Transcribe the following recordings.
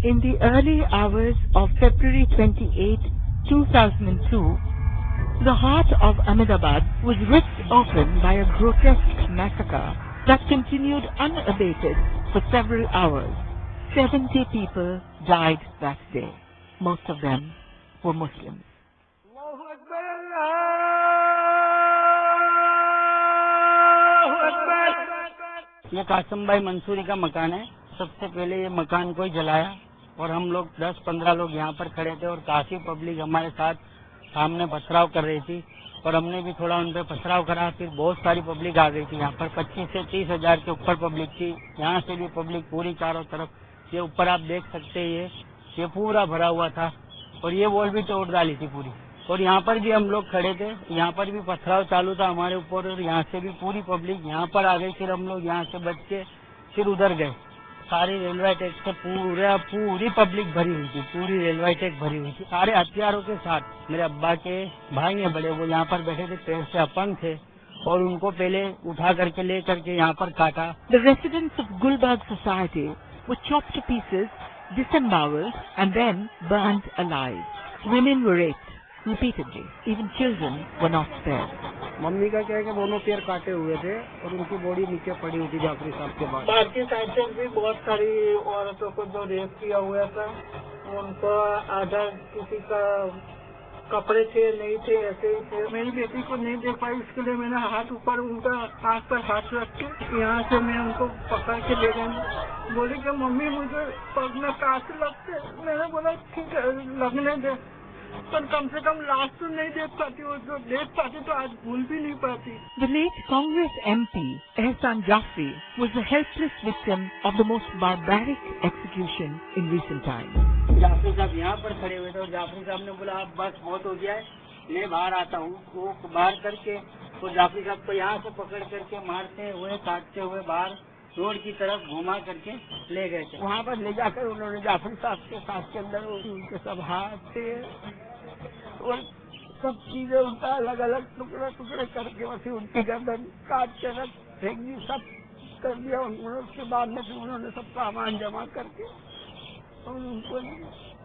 In the early hours of February 28, 2002, the heart of Ahmedabad was ripped open by a grotesque massacre that continued unabated for several hours. 70 people died that day. Most of them were Muslims. ये कासम भाई मंसूरी का मकान है। सबसे पहले ये मकान को ही जलाया और हम लोग 10-15 लोग यहाँ पर खड़े थे और काफी पब्लिक हमारे साथ सामने पथराव कर रही थी और हमने भी थोड़ा उन पर पथराव करा। फिर बहुत सारी पब्लिक आ गई थी यहाँ पर, 25 से 30 हजार के ऊपर पब्लिक थी। यहाँ से भी पब्लिक पूरी चारों तरफ। ये ऊपर आप देख सकते हैं, ये पूरा भरा हुआ था और ये वॉल भी तोड़ डाली थी पूरी। और यहाँ पर भी हम लोग खड़े थे, यहाँ पर भी पथराव चालू था हमारे ऊपर और यहाँ से भी पूरी पब्लिक यहाँ पर आ गई। फिर हम लोग यहाँ से बच के फिर उधर गए। सारी रेलवे ट्रैक से पूरी पब्लिक भरी हुई थी, पूरी रेलवे ट्रैक भरी हुई थी सारे हथियारों के साथ। मेरे अब्बा के भाई हैं बड़े, वो यहाँ पर बैठे थे, पैर से अपंग थे और उनको पहले उठा करके ले करके यहाँ पर काटा। The residents of Gulbarg society were chopped to pieces, disemboweled and then burned alive. Women were raped repeatedly. Even children were not spared. Mummy का क्या है कि दोनों पैर काटे हुए थे और उनकी बॉडी नीचे पड़ी हुई थी जाफरी साहब के बाद। भारतीय साइड से भी बहुत सारी औरतों को जो रेप किया हुआ था, उनको आधा किसी का कपड़े थे नहीं थे, ऐसे ही थे। मेरी बेटी को नहीं देख पाई, इसके लिए मैंने हाथ ऊपर उनका आँख पर हाथ रख के यहाँ से मैं उनको पकड़ के ले गई। बोली कि मम्मी मुझे पग में कांच लगते। मैंने बोला ठीक है लगने दे, पर कम से कम लाश तो नहीं देख पाती, वो जो देख पाती तो आज भूल भी नहीं पाती। The late Congress MP Ehsan Jafri was the helpless victim of the most barbaric execution in recent times. Jafri साहब यहाँ पर खड़े हुए थे और जाफरी साहब ने बोला अब बस बहुत हो गया है, मैं बाहर आता हूँ। वो बाहर करके तो जाफरी साहब को यहाँ से पकड़ करके मारते हुए काटते हुए बाहर रोड की तरफ घुमा करके ले गए थे। वहाँ पर ले जाकर उन्होंने जाफरी साहब के साथ के अंदर उनके सब हाथ थे और सब चीजें उनका अलग अलग टुकड़े करके वैसे उनकी गर्दन काट के रख फेंक दी, सब कर दिया उन्होंने। उसके बाद में फिर उन्होंने सब सामान जमा करके और उनको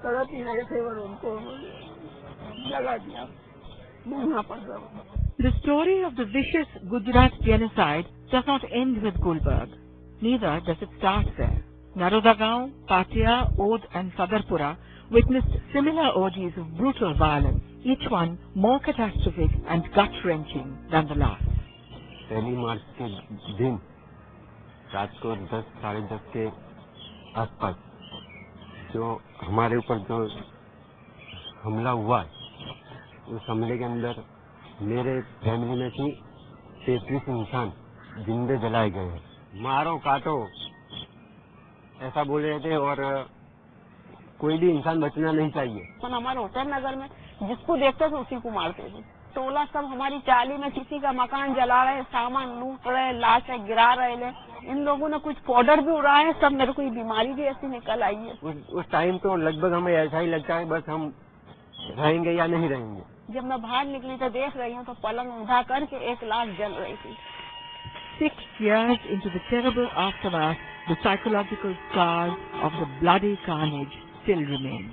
तड़प ही रहे थे और उनको जला दिया वहाँ पर। The story of the vicious Gujarat genocide does not end with Gulbarg. Neither does it start there. Narodagaon, Patia, Oud and Sadarpura witnessed similar orgies of brutal violence, each one more catastrophic and gut-wrenching than the last. पहली मार्च के दिन रात को 10 साढ़े 10 के आसपास जो हमारे ऊपर जो हमला हुआ, उस हमले के अंदर मेरे फैमिली में थी 33 इंसान जिंदे जलाए गए हैं। मारो काटो ऐसा बोल रहे थे और कोई भी इंसान बचना नहीं चाहिए। पर हमारे होटल नगर में जिसको देखते थे उसी को मारते थे। टोला सब हमारी चाली में किसी का मकान जला रहे, सामान लूट रहे, लाशें गिरा रहे। इन लोगों ने कुछ पाउडर भी उड़ाया है। सब मेरे को ये बीमारी भी ऐसी निकल आई है। उस टाइम तो लगभग हमें ऐसा ही लगता है बस हम रहेंगे या नहीं रहेंगे। जब मैं बाहर निकली तो देख रही हूँ तो पलंग उठा करके एक लाश जल रही थी। 6 years into the terrible aftermath, the psychological scars of the bloody carnage still remain.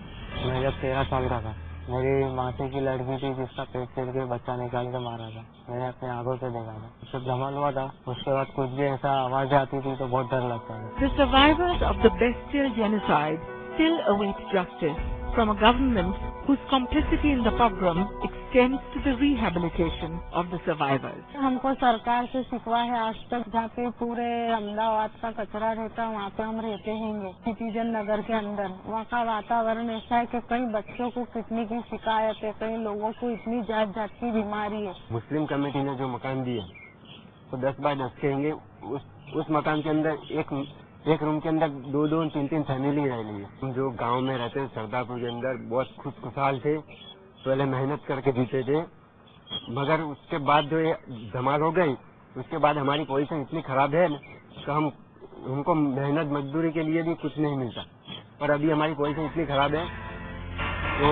मैं जब 13 साल का था, मेरी मासी की लड़की थी जिसका पेट फाड़ के बच्चा निकाल के मारा था। मैंने अपने आंखों से देखा था। जब धमाल हुआ था उसके बाद कुछ भी ऐसा आवाज आती थी तो बहुत डर लगता था। The survivors of the bestial genocide still await justice from a government whose complicity in the pogrom extends to the rehabilitation of the survivors. हमको सरकार से शिकवा है आज तक, जहाँ पे पूरे अहमदाबाद का कचरा रहता है वहाँ पे हम रहते हैं सिटीजन नगर के अंदर। वहाँ का वातावरण ऐसा है कि कई बच्चों को किडनी की शिकायत है, कई लोगों को इतनी जात जात की बीमारी है। मुस्लिम कमेटी ने जो मकान दिया वो 10 बाय 10 के होंगे। उस मकान के अंदर एक रूम के अंदर 2-2, 3-3 फैमिली रह रही है। हम जो गांव में रहते हैं सरदारपुर के अंदर बहुत खुशहाल थे, पहले मेहनत करके जीते थे, मगर उसके बाद जो ये धमाल हो गई उसके बाद हमारी पोजीशन इतनी खराब है कि हमको मेहनत मजदूरी के लिए भी कुछ नहीं मिलता। और अभी हमारी पोजीशन इतनी खराब है तो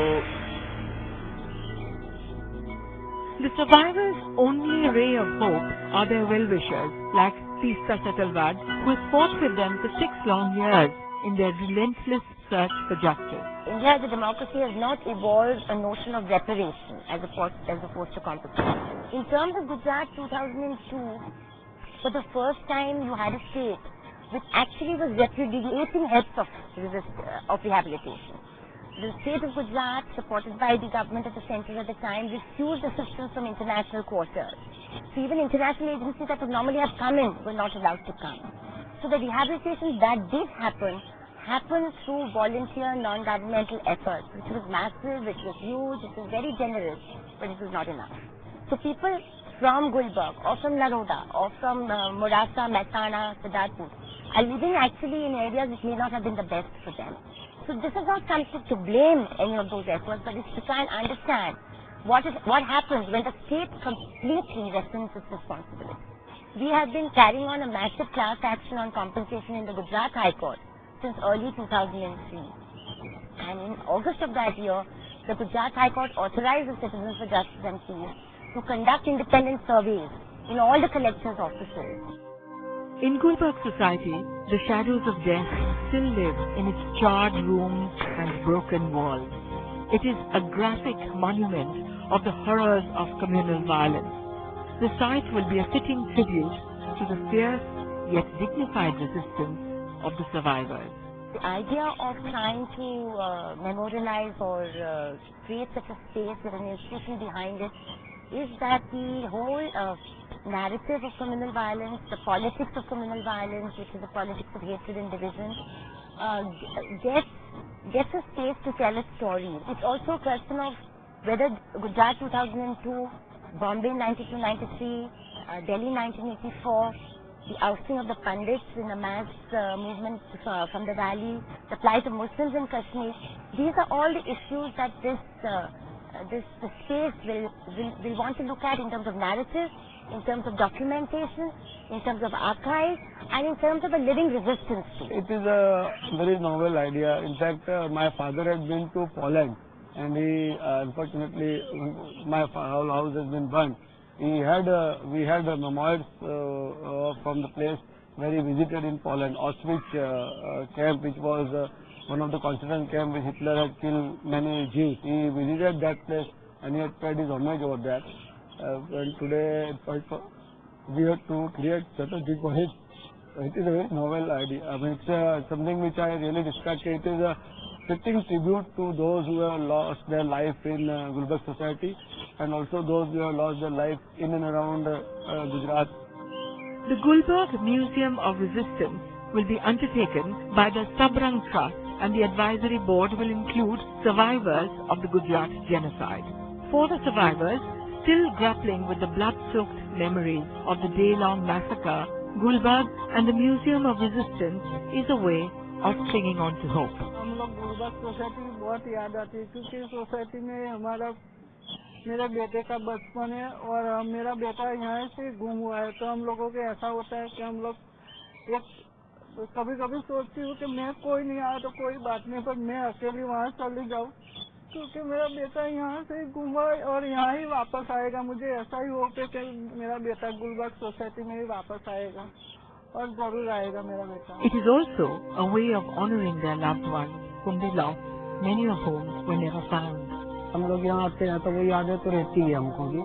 The survivors' only ray of hope are their well-wishers, like Tista Satalvad, who has fought with them for 6 long years in their relentless search for justice. India as a democracy has not evolved a notion of reparation as opposed to compensation. In terms of Gujarat 2002, for the first time you had a state which actually was repudiating help of rehabilitation. The state of Gujarat, supported by the government of the center at the time, refused assistance from international quarters. So even international agencies that would normally have come in were not allowed to come. So the rehabilitation that did happen happened through volunteer non-governmental efforts, which was massive, which was huge, it was very generous, but it was not enough. So people from Gulbarg or from Naroda or from Murasa, Mehsana, Siddharthpur are living actually in areas which may not have been the best for them. So this is not something to blame any of those efforts, but it's to try and understand what happens when the state completely rescinds its responsibility. We have been carrying on a massive class action on compensation in the Gujarat High Court since early 2003. And in August of that year, the Gujarat High Court authorized the Citizens for Justice and Peace to conduct independent surveys in all the collectors' offices. In Gulbarg society, the shadows of death still live in its charred rooms and broken walls. It is a graphic monument of the horrors of communal violence. The site will be a fitting tribute to the fierce yet dignified resistance of the survivors. The idea of trying to memorialize or create such a space with an institution behind it is that the whole narrative of communal violence, the politics of communal violence, which is the politics of hatred and division, gets a space to tell its story. It's also a question of whether Gujarat 2002, Bombay 92-93, Delhi 1984, the ousting of the Pandits in a mass movement from the valley, the plight of Muslims in Kashmir, these are all the issues that this space will want to look at in terms of narrative, in terms of documentation, in terms of archive, and in terms of a living resistance too. It is a very novel idea. In fact, my father had been to Poland, and he unfortunately my whole house has been burnt. We had memoirs from the place where he visited in Poland, Auschwitz camp, which was one of the concentration camps which Hitler had killed many Jews. He visited that place and he had paid his homage over there. And today we have to create such a big one. It is a very novel idea. I mean, it's something which I really respect. It is a fitting tribute to those who have lost their life in Gulbarg society, and also those who have lost their life in and around Gujarat. The Gulbarg Museum of Resistance will be undertaken by the Sabrang Trust, and the advisory board will include survivors of the Gujarat genocide. For the survivors still grappling with the blood-soaked memories of the day-long massacre, Gulbarg and the Museum of Resistance is a way of clinging on to hope. हम लोग Gulberg society की बहुत याद आती है, क्योंकि society में मेरे बेटे का बचपन है और मेरा बेटा यहाँ से गुम हुआ है। तो हम लोगों को ऐसा होता है कि हम लोग कभी कभी सोचती हूँ कि मैं कोई नहीं आया तो कोई बात नहीं, पर मैं अकेली वहाँ चली जाऊँ, क्योंकि मेरा बेटा यहाँ से गुम हुआ और यहाँ ही वापस आएगा। मुझे ऐसा ही होप है कि मेरा बेटा गुलबर्ग सोसाइटी में ही वापस आएगा और जरूर आएगा मेरा बेटा। It is also a way of honoring their loved ones whom they lost, many of whom were never found. हम लोग यहाँ आते हैं तो वो यादें तो रहती है हमको भी,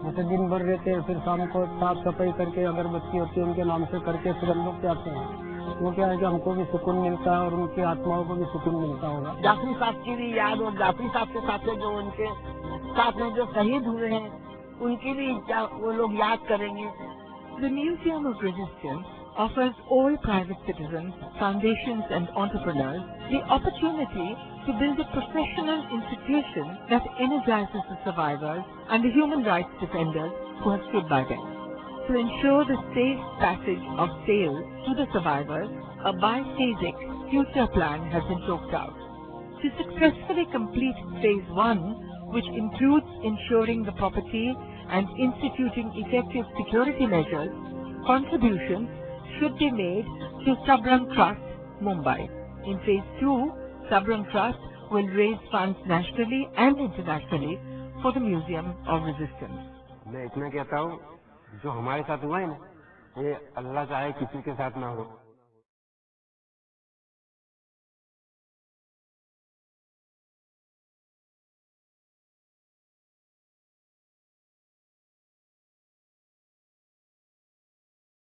जैसे दिन भर रहते हैं, फिर शाम को साफ सफाई करके अगरबत्ती होती है उनके नाम से करके फिर हम लोग जाते हैं। वो क्या है कि हमको भी सुकून मिलता है और उनकी आत्माओं को भी सुकून मिलता होगा। जाफरी साहब की भी याद, और जाफरी साहब के साथ जो उनके साथ में जो शहीद हुए हैं उनकी भी वो लोग याद करेंगे। The Museum of Resistance offers all private citizens, foundations and entrepreneurs the opportunity to build a professional institution that energizes the survivors and the human rights defenders who have stood by them. To ensure the safe passage of sale to the survivors, a biphasic future plan has been chalked out. To successfully complete Phase 1, which includes ensuring the property and instituting effective security measures, contributions should be made to Sabrang Trust, Mumbai. In Phase 2, Sabrang Trust will raise funds nationally and internationally for the Museum of Resistance. मैं इतना कहता हूँ, जो हमारे साथ हुआ है ना, ये अल्लाह चाहे किसी के साथ ना हो।